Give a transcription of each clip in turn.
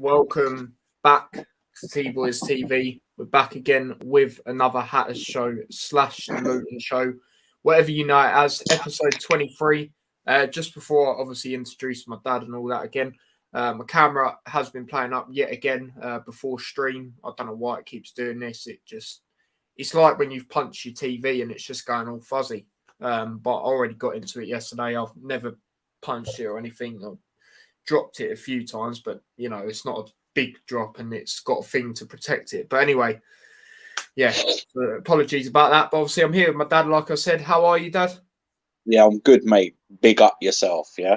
welcome back to T-Boys TV. We're back again with another Hatters Show / the Luton Show, whatever you know it as, episode 23. Just before I obviously introduce my dad and all that again, my camera has been playing up yet again before stream. I don't know why it keeps doing this. It's like when you've punched your TV and it's just going all fuzzy. But I already got into it yesterday. I've never punched it or anything. I've dropped it a few times, but you know, it's not a big drop and it's got a thing to protect it. But anyway, yeah, so apologies about that. But obviously I'm here with my dad, like I said. How are you, Dad? Yeah, I'm good, mate. Big up yourself, yeah?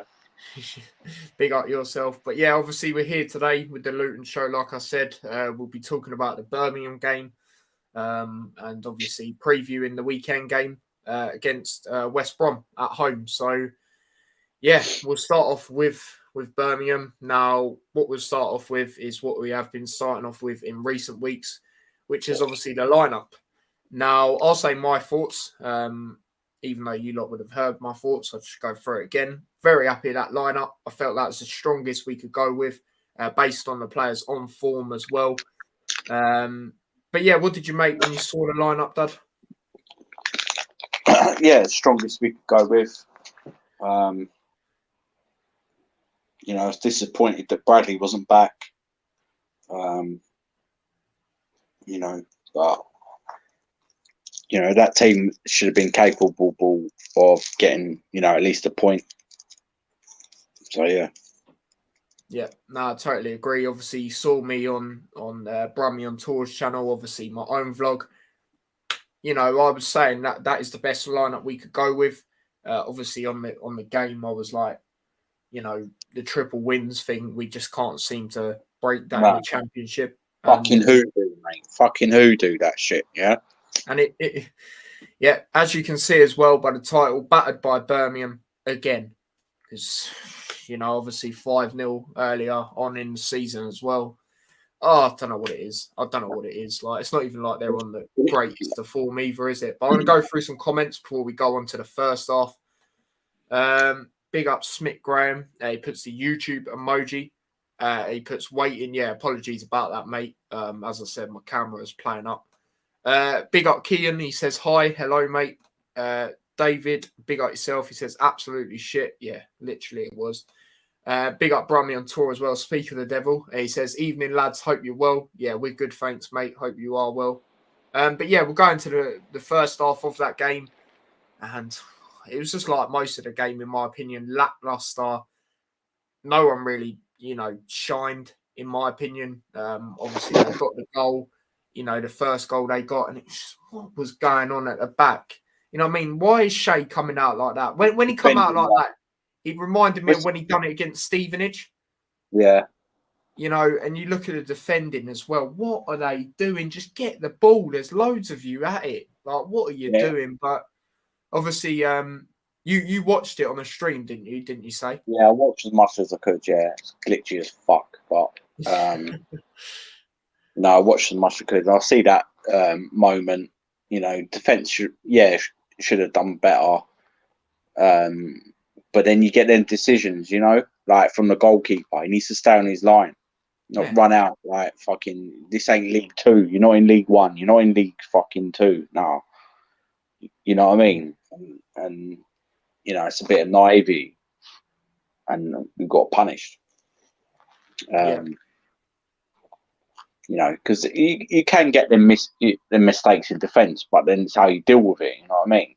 Big up yourself. But yeah, obviously we're here today with the Luton Show, like I said. We'll be talking about the Birmingham game and obviously previewing the weekend game against West Brom at home. So yeah, we'll start off with Birmingham. Now, what we'll start off with is what we have been starting off with in recent weeks, which is obviously the lineup. Now, I'll say my thoughts, even though you lot would have heard my thoughts. I'll just go through it again. Very happy with that lineup. I felt that was the strongest we could go with, based on the players on form as well. But yeah, what did you make when you saw the lineup, Dad? Yeah, strongest we could go with. You know, I was disappointed that Bradley wasn't back. You know, but you know, that team should have been capable of getting, you know, at least a point. So yeah. Yeah, no, I totally agree. Obviously, you saw me on Brummy on Tours channel, obviously my own vlog. You know, I was saying that is the best lineup we could go with. Obviously, on the game, I was like, you know, the triple wins thing, we just can't seem to break that in the championship. Fucking hoodoo, mate. Fucking hoodoo, that shit, yeah? And yeah, as you can see as well by the title, battered by Birmingham again. Because, you know, obviously 5-0 earlier on in the season as well. Oh, I don't know what it is. I don't know what it is. Like, it's not even like they're on the greatest of form either, is it? But I'm going to go through some comments before we go on to the first half. Big up Smith Graham. He puts the YouTube emoji. He puts waiting. Yeah, apologies about that, mate. As I said, my camera is playing up. Big up Kean. He says, hi. Hello, mate. David, big up yourself. He says, absolutely shit. Yeah, literally it was. Big up Brummy on tour as well. Speak of the devil. He says, evening, lads. Hope you're well. Yeah, we're good. Thanks, mate. Hope you are well. But yeah, we'll go into the first half of that game. And it was just like most of the game, in my opinion, lackluster. No one really, you know, shined, in my opinion. Obviously, they got the goal, you know, the first goal they got, and it's just, what was going on at the back? You know what I mean? Why is Shea coming out like that? When he come out like that, he reminded me of when he done it against Stevenage. Yeah. You know, and you look at the defending as well. What are they doing? Just get the ball. There's loads of you at it. Like, what are you doing? But obviously, you watched it on the stream, didn't you? Didn't you say? Yeah, I watched as much as I could. Yeah, it's glitchy as fuck, but no, I watched as much as I could. I see that moment. You know, defense should have done better. But then you get them decisions. You know, like from the goalkeeper, he needs to stay on his line, not run out like fucking. This ain't League 2. You're not in League 1. You're not in League fucking 2. No. You know what I mean? And you know, it's a bit of naivety, and we got punished. You know, because you can get them mistakes in defence, but then it's how you deal with it. You know what I mean?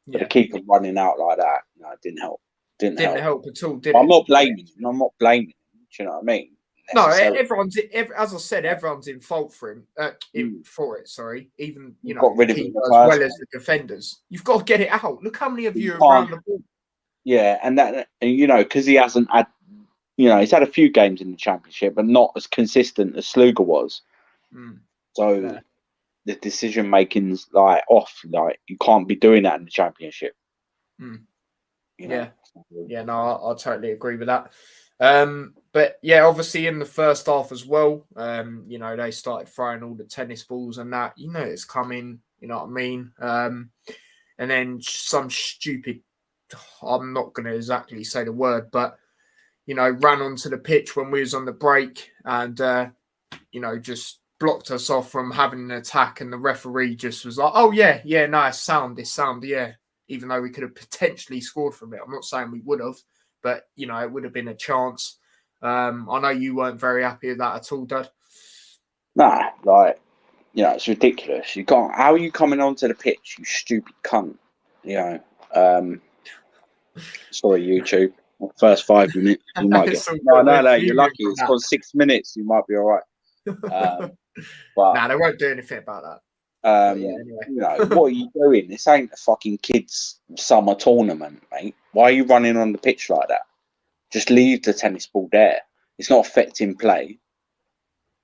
But to keep them running out like that, no, it didn't help. Didn't help at all. I'm not blaming him. I'm not blaming him. Do you know what I mean? No, everyone's as I said, everyone's in fault for him. For it, sorry. Even you know, got rid of him as well as the defenders. You've got to get it out. Look how many of you are around the ball. Yeah, and you know, because he hasn't had, you know, he's had a few games in the Championship, but not as consistent as Sluga was. So the decision making's like off. Like you can't be doing that in the Championship. You know? Yeah. No, I totally agree with that. But yeah, obviously in the first half as well, you know, they started throwing all the tennis balls and that. You know, it's coming. You know what I mean? And then some stupid. I'm not going to exactly say the word, but ran onto the pitch when we was on the break and, just blocked us off from having an attack. And the referee just was like, oh, yeah, no, it's sound, yeah. Even though we could have potentially scored from it. I'm not saying we would have, but, it would have been a chance. I know you weren't very happy with that at all, Dad. Nah, it's ridiculous. You can't. How are you coming onto the pitch, you stupid cunt? Sorry, YouTube. First 5 minutes, you might get. No. You're lucky. It's gone 6 minutes. You might be all right. But they won't do anything about that. Anyway. What are you doing? This ain't a fucking kids' summer tournament, mate. Why are you running on the pitch like that? Just leave the tennis ball there. It's not affecting play.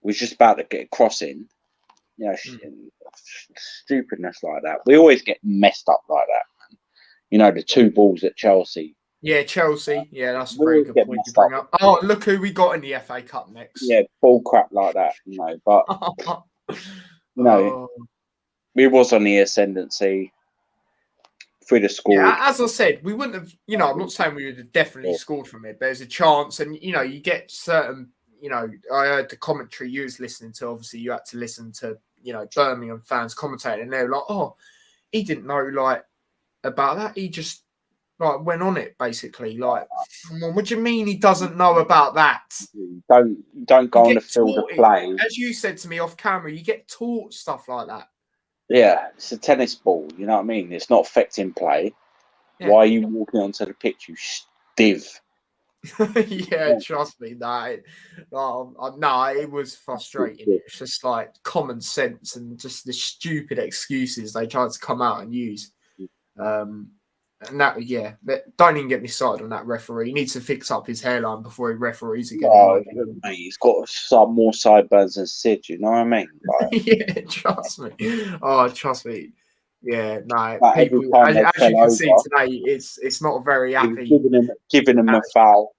We're just about to get a cross in. Stupidness like that. We always get messed up like that, man. The 2 balls at Chelsea. Yeah, Chelsea. Yeah, that's a very good point to bring up. Oh, look who we got in the FA Cup next. Yeah, ball crap like that, But, we was on the ascendancy. Through the score. Yeah, as I said, we wouldn't have, I'm not saying we would have definitely scored from it. There's a chance. And, you get certain, I heard the commentary you was listening to. Obviously, you had to listen to, Birmingham fans commentating. And they were like, oh, he didn't know, about that. He just, went on it, basically. What do you mean he doesn't know about that? Don't go on the field of play. As you said to me off camera, you get taught stuff like that. Yeah, it's a tennis ball. You know what I mean? It's not affecting play. Yeah. Why are you walking onto the pitch, you stiff? Trust me. It was frustrating. It's just common sense and just the stupid excuses they tried to come out and use. And don't even get me started on that referee. He needs to fix up his hairline before he referees again. Mate, he's got some more sideburns than Sid, you know what I mean? Yeah, trust me. Oh, trust me. Yeah, no. People, as you can see today, it's not very happy. Giving him a foul.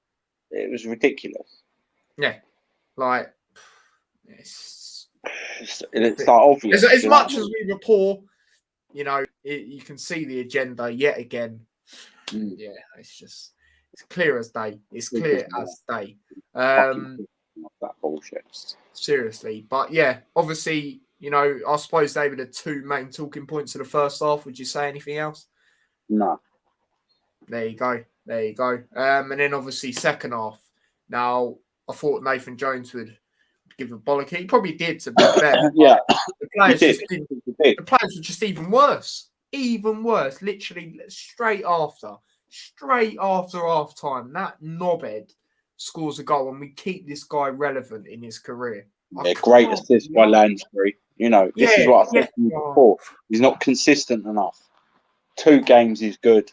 It was ridiculous. Yeah, it's obvious. As much as we were poor. You can see the agenda yet again. Yeah, it's clear as day. It's clear as day. That bullshit. Seriously. But yeah, obviously, I suppose they were the 2 main talking points of the first half. Would you say anything else? No. There you go. And then obviously second half. Now, I thought Nathan Jones would give a bollock. He probably did, to be fair. Yeah. The players were just even worse. Literally straight after half time, that knobhead scores a goal and we keep this guy relevant in his career. Great assist by Lansbury. This is what I said to you before. He's not consistent enough. 2 games is good.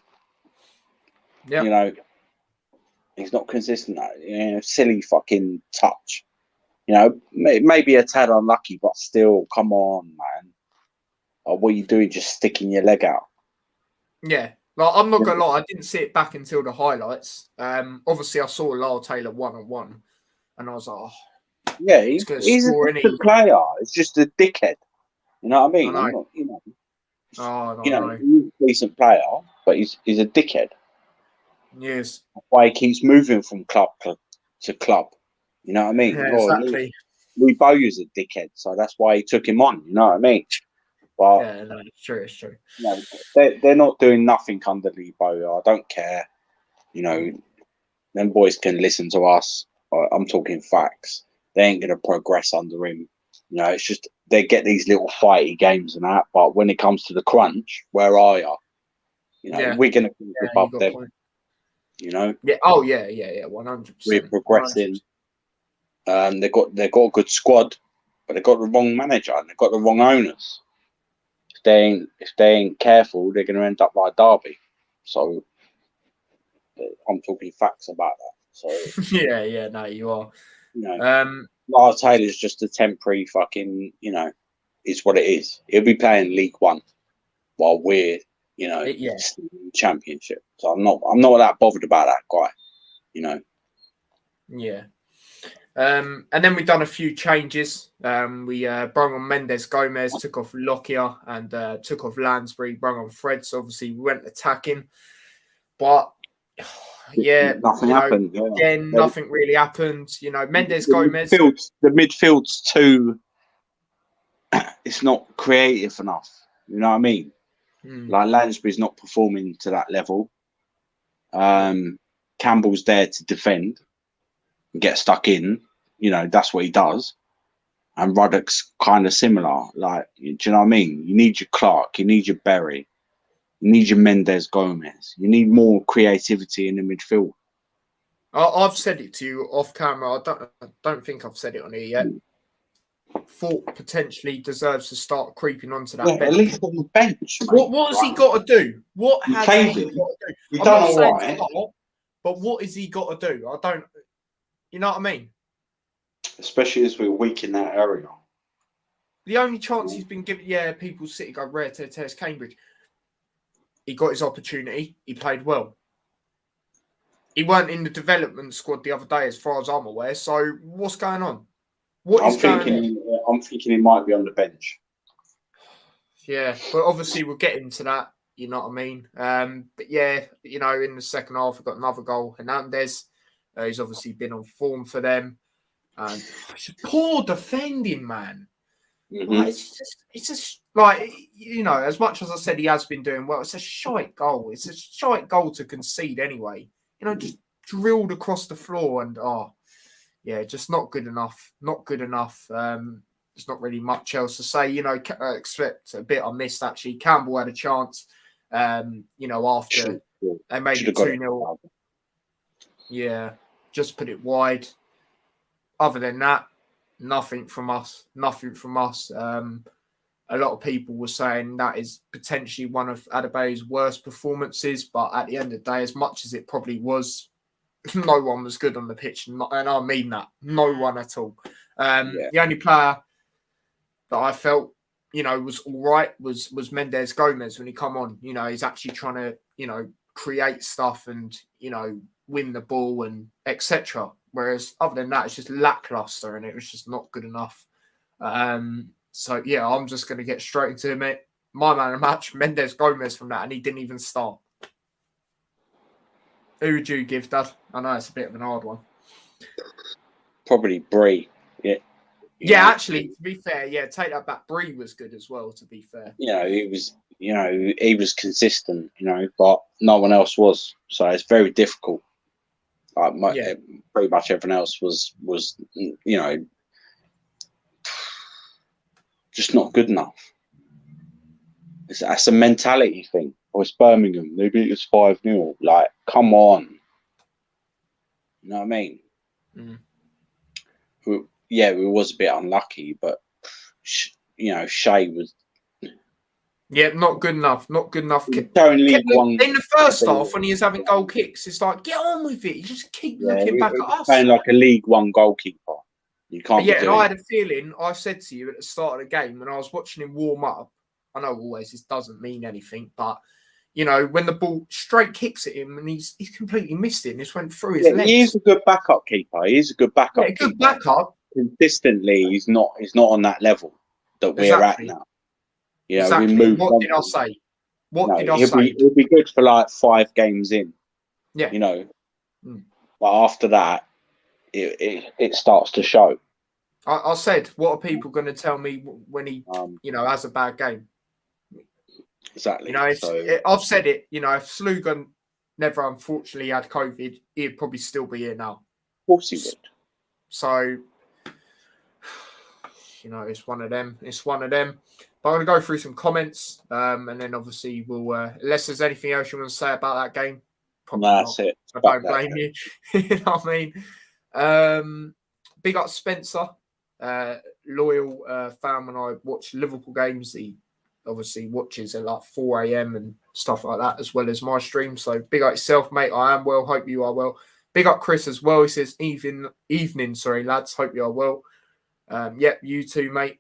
Yeah. He's not consistent. Silly fucking touch. Maybe a tad unlucky, but still, come on, man. What are you doing? Just sticking your leg out? Yeah. I'm not going to lie. I didn't see it back until the highlights. Obviously, I saw Lyle Taylor 1-on-1, and I was like, oh. Yeah, he's a good player. It's just a dickhead. You know what I mean? I know. He's a decent player, but he's a dickhead. Yes. That's why he keeps moving from club to club. You know what I mean? Yeah, exactly. Lee Bowyer's a dickhead, so that's why he took him on. You know what I mean? But it's true. It's true. They're not doing nothing under Lee Bowyer. I don't care. Them boys can listen to us. I'm talking facts. They ain't gonna progress under him. It's just they get these little fighty games and that. But when it comes to the crunch, where are you? We're gonna be above them. Yeah. Oh yeah. 100%. We're progressing. 100%. They've got a good squad, but they've got the wrong manager and they've got the wrong owners. If they ain't careful, they're going to end up like Derby. So I'm talking facts about that. So yeah, no, you are. Lyle Taylor's just a temporary fucking, it's what it is. He'll be playing League One while we're, Championship. So I'm not that bothered about that guy. Yeah. And then we've done a few changes. We brought on Mendes Gomez, took off Lockyer and took off Lansbury, brought on Fred. So obviously we went attacking. But Yeah, nothing happened. Again, nothing really happened. Mendes Gomez. The midfield's too. It's not creative enough. You know what I mean? Like Lansbury's not performing to that level. Campbell's there to defend and get stuck in. That's what he does. And Ruddock's kind of similar. Like, do you know what I mean? You need your Clark, you need your Berry, you need your Mendes Gomez. You need more creativity in the midfield. I've said it to you off camera. I don't think I've said it on here yet. Thought potentially deserves to start creeping onto that bench. At least on the bench. Mate. What has he got to do? What has he got to do? You've done all right. But what has he got to do? I don't. You know what I mean? Especially as we're weak in that area. The only chance he's been given, people City go rare to test Cambridge. He got his opportunity. He played well. He weren't in the development squad the other day, as far as I'm aware. So what's going on? I'm thinking he might be on the bench. Yeah, but obviously we'll get into that. You know what I mean? But yeah, in the second half, we got another goal. Hernandez, he's obviously been on form for them. And poor defending, man. Like, it's just like, as much as I said he has been doing well, it's a shite goal. It's a shite goal to concede anyway. Just drilled across the floor and just not good enough. Not good enough. There's not really much else to say. Except a bit I missed actually. Campbell had a chance. After they made it 2-0. Yeah, just put it wide. Other than that, nothing from us. Nothing from us. A lot of people were saying that is potentially one of Adebayo's worst performances, but at the end of the day, as much as it probably was, no one was good on the pitch, and I mean that. No one at all. The only player that I felt, was all right was Mendes Gomez when he come on. He's actually trying to, create stuff and, win the ball and etc. Whereas other than that, it's just lackluster and it was just not good enough. So yeah, I'm just going to get straight into it. My man of the match, Mendes Gomez from that, and he didn't even start. Who would you give, Dad? I know it's a bit of an hard one. Probably Bree. Yeah, actually, to be fair, take that back. Bree was good as well, to be fair. He was consistent, but no one else was. So it's very difficult. Pretty much everyone else was just not good enough. That's a mentality thing. It's Birmingham. They beat us 5-0. Like, come on. You know what I mean? We was a bit unlucky, but Shea was. Yeah, not good enough. Not good enough. In the first half, when he was having goal kicks, it's like, get on with it. You just keep looking back at us. Playing like a League One goalkeeper. You can't. Yeah, and I had a feeling. I said to you at the start of the game when I was watching him warm up. I know always this doesn't mean anything, but when the ball straight kicks at him and he's completely missed it and just went through his legs. He is a good backup keeper. He is a good backup. Yeah, good backup. Consistently, he's not on that level that we're at now. Exactly. We moved. What did I say? He'll be good for like 5 games in. Yeah. But after that, it starts to show. I said, what are people going to tell me when he, has a bad game? Exactly. I've said it. If Slugan never unfortunately had COVID, he'd probably still be here now. Of course he would. So, it's one of them. It's one of them. But I'm going to go through some comments, and then obviously we'll. Unless there's anything else you want to say about that game, probably that's not. it. I don't blame you. You know what I mean? Big up Spencer, loyal fan. When I watch Liverpool games, he obviously watches at like 4 a.m. and stuff like that, as well as my stream. So big up yourself, mate. I am well. Hope you are well. Big up Chris as well. He says evening, sorry lads. Hope you are well. Yep, you too, mate.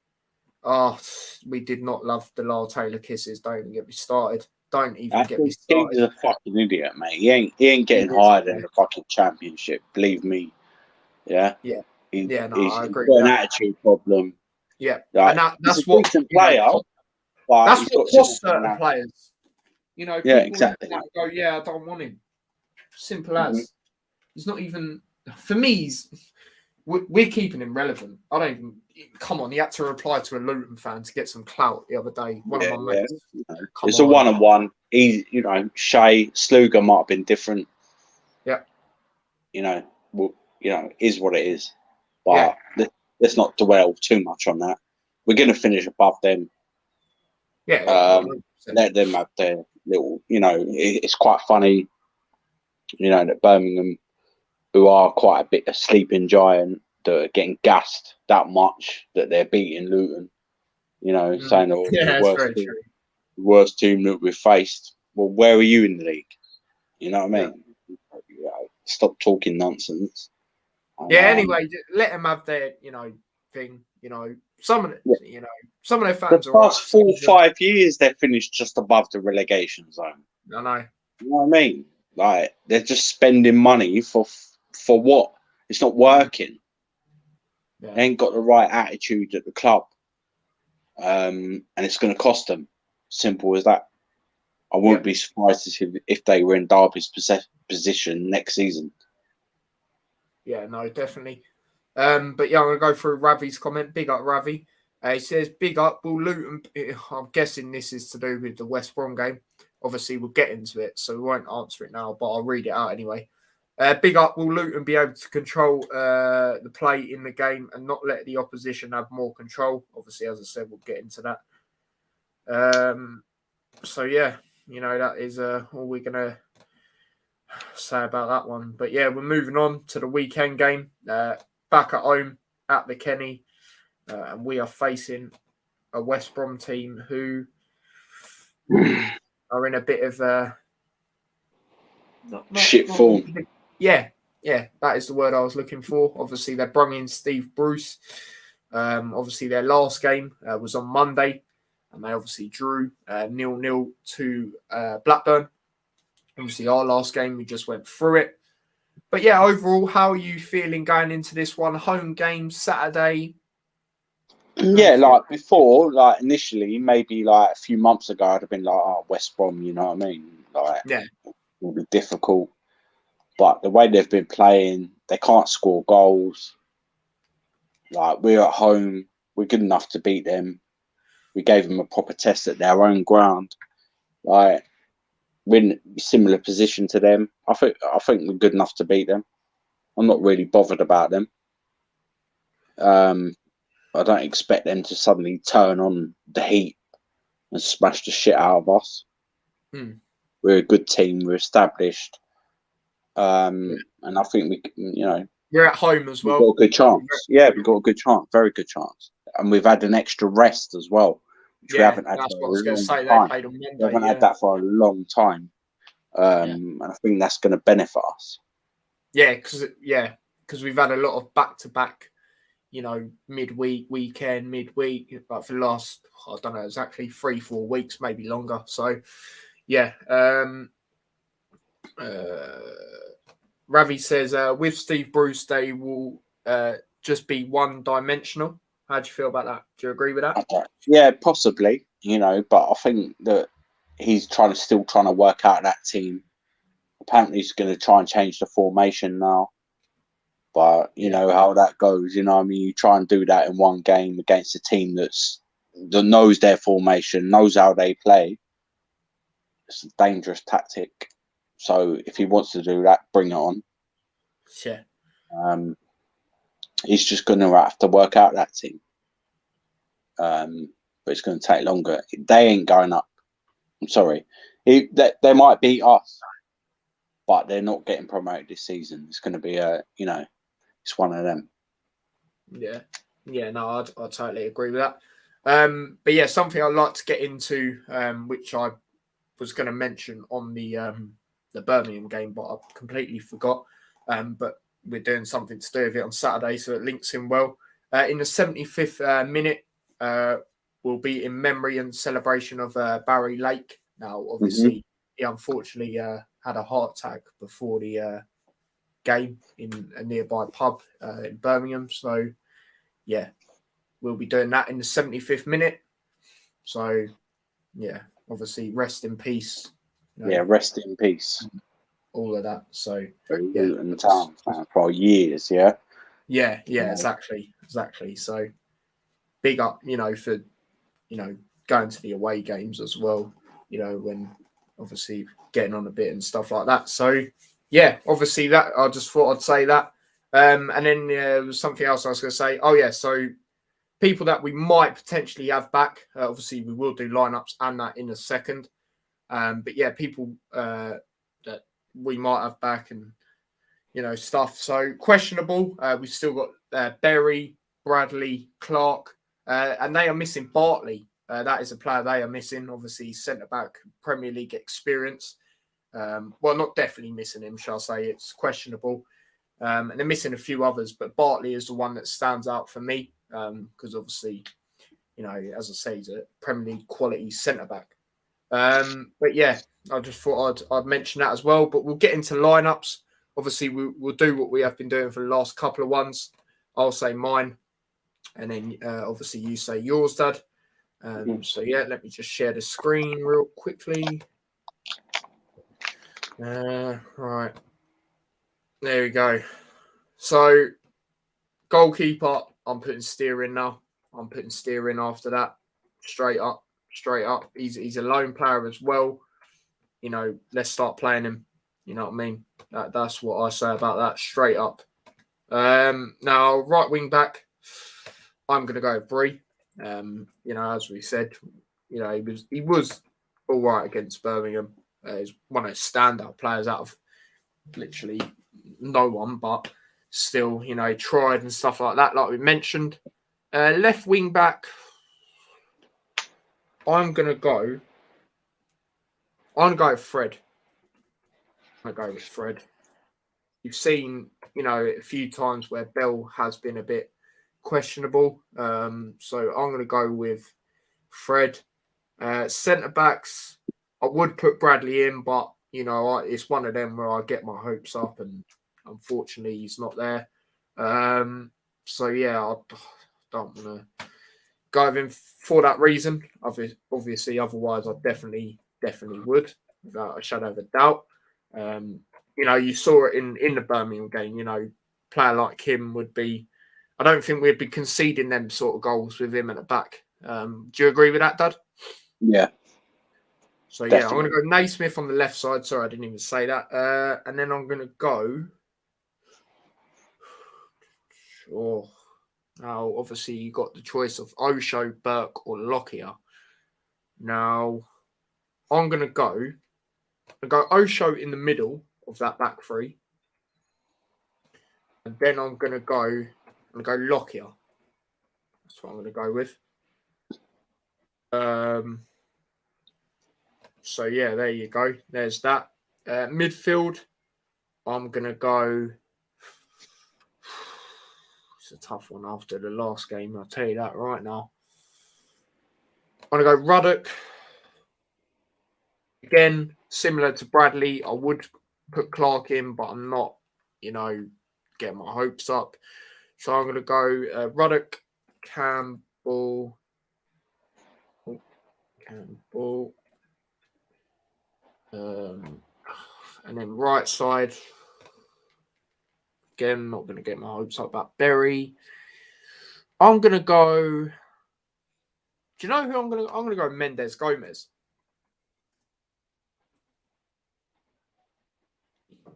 We did not love the Lyle Taylor kisses. Don't even get me started. Don't even get me started. He's a fucking idiot, mate. He ain't getting higher than the fucking championship. Believe me. Yeah. Yeah. He's I agree. Got an attitude problem. Yeah, like, and that's what decent player. That's what costs certain players. Yeah, exactly. Go, I don't want him. Simple as. He's not even for me. We're keeping him relevant. I don't even. Come on, he had to reply to a Luton fan to get some clout the other day. One of my mates. It's a one-on-one. He, Shay Sluga might have been different. Yeah. Is what it is. But let's not dwell too much on that. We're going to finish above them. Yeah. Let them have their little. It's quite funny. That Birmingham, who are quite a bit a sleeping giant, that are getting gassed that much that they're beating Luton. Saying the worst team that we've faced. Well, where are you in the league? You know what I mean? Yeah. Stop talking nonsense. Anyway, let them have their, thing. Some of their fans. The past 4 or 5 years, they've finished just above the relegation zone. I know. You know what I mean? Like, they're just spending money for what? It's not working. Yeah. They ain't got the right attitude at the club. And it's going to cost them. Simple as that. I wouldn't be surprised if they were in Derby's position next season. Yeah, no, definitely. But yeah, I'm going to go through Ravi's comment. Big up, Ravi. He says, big up, will Luton... I'm guessing this is to do with the West Brom game. Obviously, we'll get into it, so we won't answer it now, but I'll read it out anyway. Big up, will Luton be able to control the play in the game and not let the opposition have more control? Obviously, as I said, we'll get into that. So, yeah, that is all we're going to say about that one. But, yeah, we're moving on to the weekend game. Back at home at the Kenny. And we are facing a West Brom team who are in a bit of shit form. Yeah, that is the word I was looking for. Obviously, they brought in Steve Bruce. Obviously, their last game was on Monday, and they obviously drew 0-0 to Blackburn. Obviously, our last game, we just went through it. But yeah, overall, how are you feeling going into this one? Home game, Saturday. Yeah, like before, like initially, maybe like a few months ago, I'd have been like, oh, West Brom, you know what I mean? Like, it will be difficult. But the way they've been playing, they can't score goals. Like, we're at home, we're good enough to beat them. We gave them a proper test at their own ground. Like, we're in a similar position to them. I think we're good enough to beat them. I'm not really bothered about them. I don't expect them to suddenly turn on the heat and smash the shit out of us. We're a good team. We're established. And I think we're at home as well. We've got a good chance. Yeah, we've got a good chance. Very good chance. And we've had an extra rest as well, which we haven't had for a long time. We haven't had that for a long time. And I think that's going to benefit us. Yeah, because we've had a lot of back-to-back, midweek, weekend, midweek, but for the last, I don't know, exactly 3-4 weeks, maybe longer. So, yeah. Ravi says, with Steve Bruce, they will just be one-dimensional. How do you feel about that? Do you agree with that? Yeah, possibly, but I think that he's still trying to work out that team. Apparently, he's going to try and change the formation now. But you know how that goes. I mean, you try and do that in one game against a team that knows their formation, knows how they play. It's a dangerous tactic. So if he wants to do that, bring it on. Yeah. He's just going to have to work out that team. But it's going to take longer. They ain't going up. I'm sorry. They might beat us, but they're not getting promoted this season. It's going to be it's one of them. Yeah. No, I totally agree with that. But yeah, something I'd like to get into, which I was going to mention on the Birmingham game, but I completely forgot. But we're doing something to do with it on Saturday, so it links in well. In the 75th minute, will be in memory and celebration of Barry Lake. Now, obviously, he unfortunately had a heart attack before the game in a nearby pub in Birmingham. So, yeah, we'll be doing that in the 75th minute. So, yeah, obviously, rest in peace. Yeah, rest in peace. all of that. So yeah, Luton Town fan for years, yeah. Yeah, exactly. So big up, for going to the away games as well. When obviously getting on a bit and stuff like that. So yeah, obviously that I just thought I'd say that. And then there was something else I was going to say. Oh yeah, so people that we might potentially have back. Obviously, we will do lineups and that in a second. But yeah, people that we might have back and stuff. So questionable. We've still got Berry, Bradley, Clark, and they are missing Bartley. That is a player they are missing. Obviously, centre back, Premier League experience. Well, not definitely missing him, shall I say? It's questionable. And they're missing a few others, but Bartley is the one that stands out for me because obviously, as I say, he's a Premier League quality centre back. But yeah, I just thought I'd mention that as well. But we'll get into lineups. Obviously, we'll do what we have been doing for the last couple of ones. I'll say mine, and then obviously you say yours, Dad. So yeah, let me just share the screen real quickly. Right. There we go. So, goalkeeper, I'm putting Steer in now. I'm putting Steer in after that. Straight up. He's a lone player as well. Let's start playing him. You know what I mean? That's what I say about that. Straight up. Now, right wing back, I'm going to go with Bree. As we said, he was all right against Birmingham. He's one of the standout players out of literally no one, but still, he tried and stuff like that, like we mentioned. Left wing back, I'm going to go with Fred. I'm going to go with Fred. You've seen, a few times where Bell has been a bit questionable. So I'm going to go with Fred. Centre backs, I would put Bradley in, but it's one of them where I get my hopes up, and unfortunately he's not there. So yeah, I don't want to go with him for that reason. Obviously, otherwise I definitely would, without a shadow of a doubt. You saw it in the Birmingham game. Player like him would be. I don't think we'd be conceding them sort of goals with him at the back. Do you agree with that, Dad? Yeah. So yeah, I'm going to go Naismith on the left side. Sorry, I didn't even say that. And then I'm going to go. Sure. Now, obviously, you got the choice of Osho, Burke, or Lockyer. Now, I'm going to go Osho in the middle of that back three. And then I'm going to go Lockyer. That's what I'm going to go with. So, yeah, there you go. There's that. Midfield, I'm going to go... It's a tough one after the last game, I'll tell you that right now. I'm going to go Ruddock. Again, similar to Bradley, I would put Clark in, but I'm not, getting my hopes up. So I'm going to go Ruddock, Campbell, and then right side. Again, not going to get my hopes up about Berry. I'm going to go. Do you know who I'm going to? I'm going to go Mendes Gomez.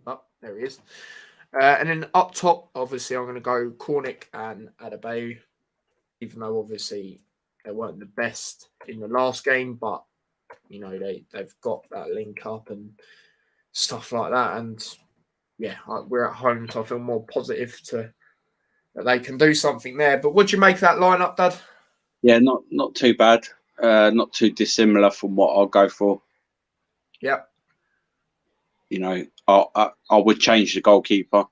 Oh, there he is. And then up top, obviously, I'm going to go Cornick and Adebayo, even though obviously they weren't the best in the last game, but they've got that link up and stuff like that. And yeah, we're at home, so I feel more positive that they can do something there. But what do you make of that lineup, Dad? Yeah, not too bad. Not too dissimilar from what I'll go for. Yep. I would change the goalkeeper.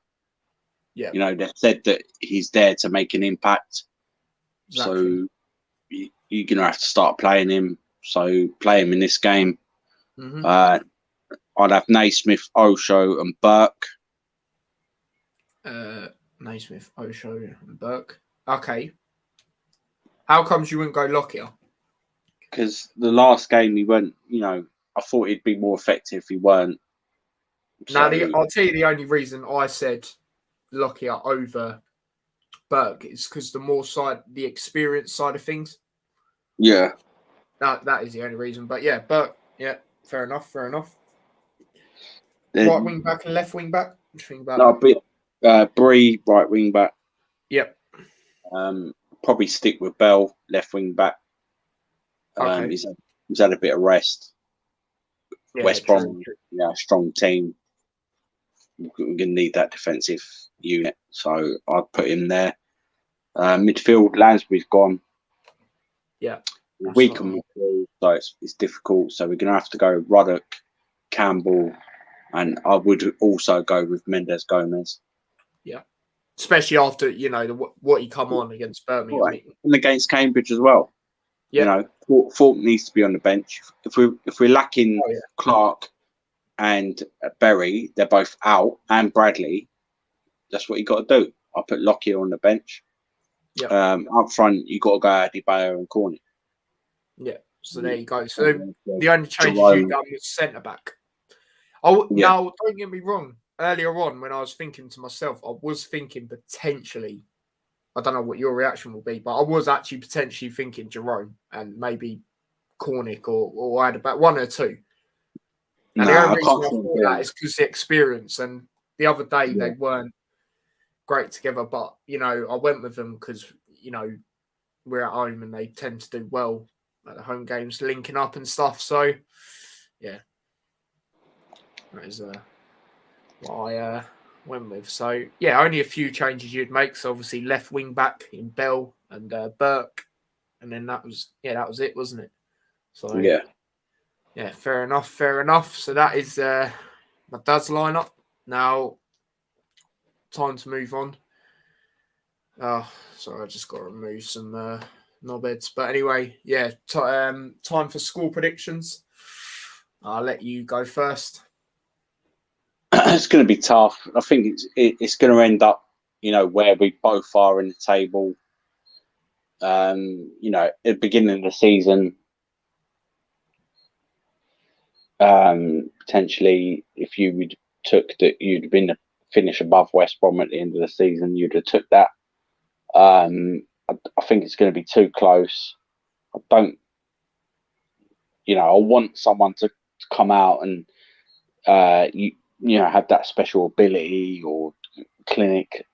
Yeah. They said that he's there to make an impact. Exactly. So you're going to have to start playing him. So play him in this game. Mm-hmm. I'd have Naismith, Osho and Burke. Naismith, Osho and Burke. Okay. How comes you wouldn't go Lockyer? Because the last game he went, I thought he'd be more effective if he weren't. Now, I'll tell you the only reason I said Lockyer over Burke is because the experience side of things. Yeah. That is the only reason. But yeah, Burke, yeah, fair enough. Then, right wing back and left wing back. What do you think about that? Bree, right wing back. Yep. Probably stick with Bell, left wing back. Okay. He's had a bit of rest. Yeah, West Brom, strong team. We're going to need that defensive unit, so I'd put him there. Midfield, Lansbury's gone. Yeah. We can midfield, so it's difficult. So we're going to have to go Ruddock, Campbell, and I would also go with Mendes Gomez. Yeah. Especially after, what he come on against Birmingham. Right. And against Cambridge as well. Yeah. Falk needs to be on the bench. If we're lacking Clark and Berry, they're both out, and Bradley, that's what you got to do. I'll put Lockyer on the bench. Yeah. Up front, you got to go Adebayo and Corney. Yeah. So there you go. So the only changes you done was centre back. Now, don't get me wrong. Earlier on, when I was thinking to myself, I was thinking potentially, I don't know what your reaction will be, but I was actually potentially thinking Jerome and maybe Cornick or Adebayo, one or two. And the only reason I thought that is because the experience. And the other day, they weren't great together. But, I went with them because, we're at home and they tend to do well at the home games, linking up and stuff. So, yeah. That is what I went with. So, yeah, only a few changes you'd make. So, obviously, left wing back in Bell and Burke. And then that was it, wasn't it? So, yeah, fair enough. So, that is my dad's lineup. Now, time to move on. Sorry, I just got to remove some knobheads. But anyway, yeah, time for score predictions. I'll let you go first. It's going to be tough. I think it's going to end up, where we both are in the table. At the beginning of the season, potentially, if you would took that, you'd been to finish above West Brom at the end of the season, you'd have took that. I think it's going to be too close. I want someone to come out and have that special ability or clinic,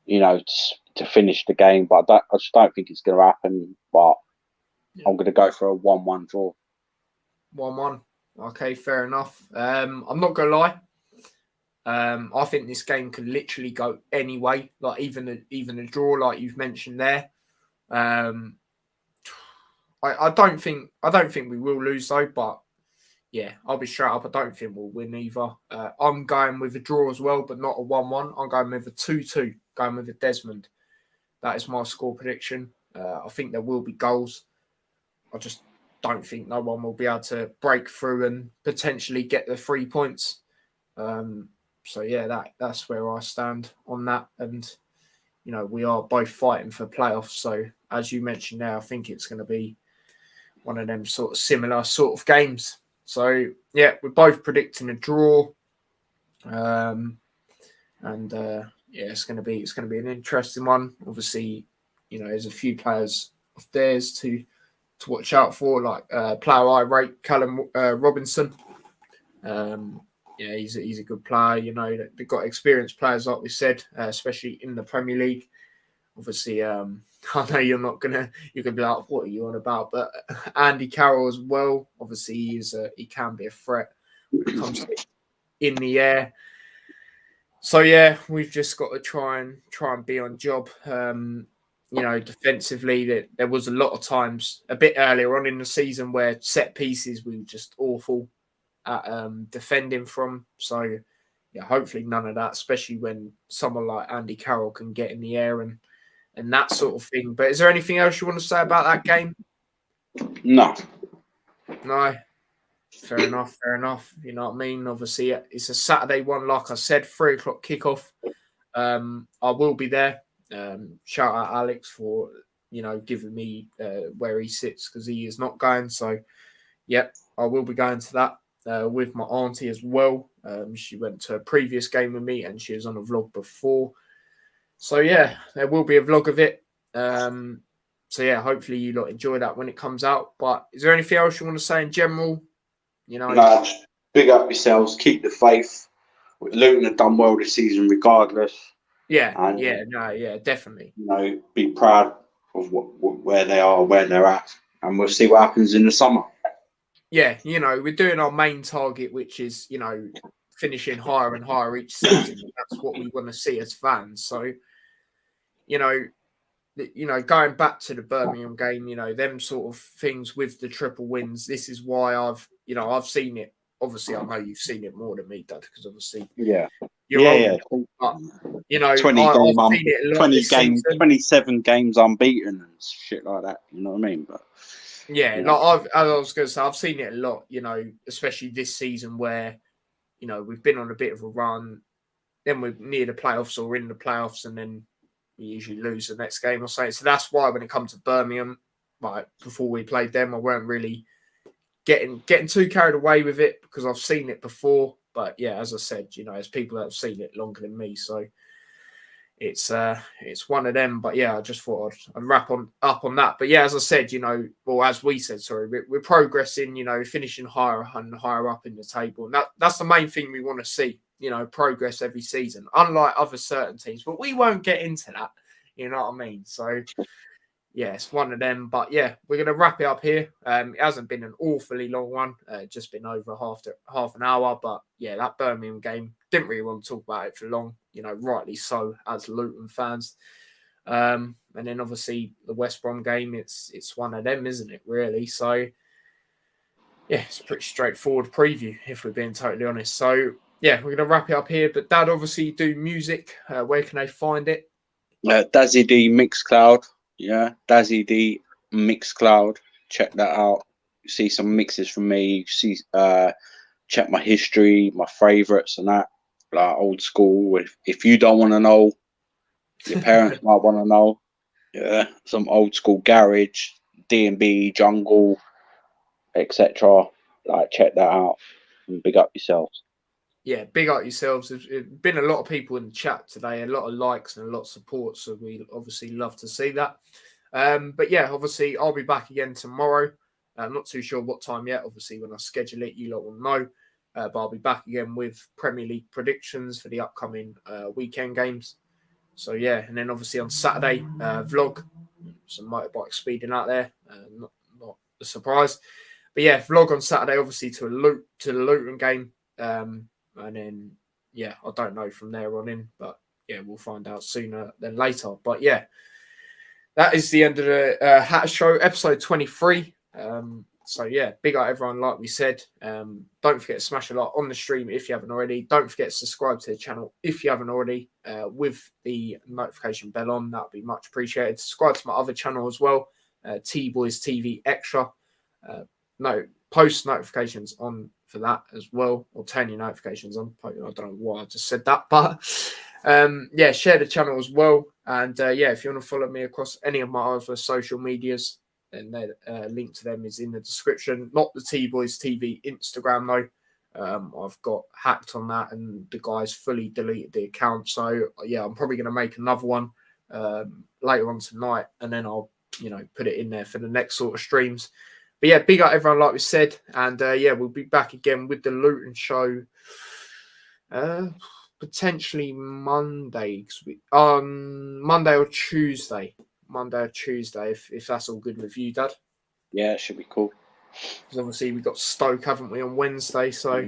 to finish the game. But I just don't think it's going to happen. But I'm going to go for a 1-1 draw. 1-1. Okay, fair enough. I'm not going to lie. I think this game could literally go any way. Like even a draw, like you've mentioned there. I don't think we will lose though. But yeah, I'll be straight up. I don't think we'll win either. I'm going with a draw as well, but not a 1-1. I'm going with a 2-2. Going with a Desmond. That is my score prediction. I think there will be goals. I just don't think no one will be able to break through and potentially get the 3 points. So yeah, that's where I stand on that. And we are both fighting for playoffs. So as you mentioned now, I think it's going to be one of them sort of similar sort of games. So yeah, we're both predicting a draw. It's going to be an interesting one. Obviously, there's a few players of theirs to watch out for, like player I rate Callum Robinson. He's a good player. They've got experienced players, like we said, especially in the Premier League. Obviously, I know you're gonna be like, what are you on about? But Andy Carroll as well. Obviously, he can be a threat when it comes to in the air. So yeah, we've just got to try and be on job. Defensively, that there was a lot of times a bit earlier on in the season where set pieces we were just awful at defending from. So yeah, hopefully none of that, especially when someone like Andy Carroll can get in the air and that sort of thing. But is there anything else you want to say about that game? No. Fair enough. You know what I mean? Obviously, it's a Saturday one, like I said, 3:00 kickoff. I will be there. Shout out Alex for giving me where he sits because he is not going. So, yep, I will be going to that. with my auntie as well. She went to a previous game with me and she was on a vlog before. So yeah, there will be a vlog of it. So yeah, hopefully you lot enjoy that when it comes out. But is there anything else you want to say in general? You know, No, just big up yourselves, keep the faith. Luton have done well this season regardless. Yeah, And, definitely. You know, be proud of where they are, where they're at, and we'll see what happens in the summer. Yeah, you know, we're doing our main target, which is, you know, finishing higher and higher each season. That's what we want to see as fans. So, you know, going back to the Birmingham game, you know, them sort of things with the triple wins. This is why I've seen it. Obviously, I know you've seen it more than me, Dad, because obviously you're older. But, you know, I've seen it a lot this season. 27 games unbeaten and shit like that. You know what I mean? But yeah, like I was going to say, I've seen it a lot. You know, especially this season where, you know, we've been on a bit of a run, then we're near the playoffs or in the playoffs, and then we usually lose the next game or something. So that's why when it comes to Birmingham, like before we played them, I weren't really getting too carried away with it because I've seen it before. But yeah, as I said, you know, there's people that have seen it longer than me, so it's one of them. But yeah, I just thought I'd wrap up on that. But yeah, as I said, you know, well, as we said, sorry, we're progressing, you know, finishing higher and higher up in the table. And that's the main thing we want to see, you know, progress every season, unlike other certain teams. But we won't get into that, you know what I mean? So yeah, it's one of them. But yeah, we're going to wrap it up here. It hasn't been an awfully long one. Just been over half an hour. But yeah, that Birmingham game, didn't really want to talk about it for long. You know, rightly so as Luton fans. And then obviously the West Brom game, it's one of them, isn't it, really? So yeah, it's a pretty straightforward preview, if we're being totally honest. So yeah, we're going to wrap it up here. But Dad, obviously, you do music. Where can they find it? Dazzy D Mixcloud. Yeah, Dazzy D Mixcloud. Check that out. You see some mixes from me. You see, check my history, my favourites, and that. Like old school. If you don't want to know, your parents might want to know. Yeah, some old school garage, D&B, jungle, etc. Like, check that out and big up yourselves. Yeah, big up yourselves. There's been a lot of people in the chat today, a lot of likes and a lot of support. So we obviously love to see that. But yeah, obviously I'll be back again tomorrow. I'm not too sure what time yet. Obviously, when I schedule it, you lot will know. But I'll be back again with Premier League predictions for the upcoming weekend games. So yeah, and then obviously on Saturday, vlog, some motorbike speeding out there. Not a surprise. But yeah, vlog on Saturday, obviously to the Luton game. And then, yeah, I don't know from there on in, but yeah, we'll find out sooner than later. But yeah, that is the end of the Hatter Show, episode 23. So yeah, big up everyone, like we said. Don't forget to smash a like on the stream if you haven't already. Don't forget to subscribe to the channel if you haven't already, with the notification bell on. That would be much appreciated. Subscribe to my other channel as well, T-Boys TV Extra. Post notifications on for that as well, or turn your notifications on. I don't know why I just said that, but yeah, share the channel as well. And yeah, if you want to follow me across any of my other social medias, then the link to them is in the description. Not the T-Boys TV Instagram though. I've got hacked on that, and the guys fully deleted the account. So yeah, I'm probably going to make another one later on tonight, and then I'll put it in there for the next sort of streams. But yeah, big up everyone, like we said. And yeah, we'll be back again with the Luton show potentially Monday. On Monday or Tuesday. If that's all good with you, Dad. Yeah, it should be cool. Because obviously we've got Stoke, haven't we, on Wednesday. So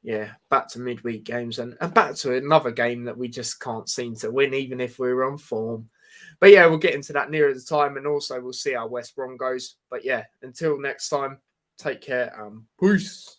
yeah, back to midweek games and back to another game that we just can't seem to win, even if we're on form. But yeah, we'll get into that nearer the time, and also we'll see how West Brom goes. But yeah, until next time, take care and peace.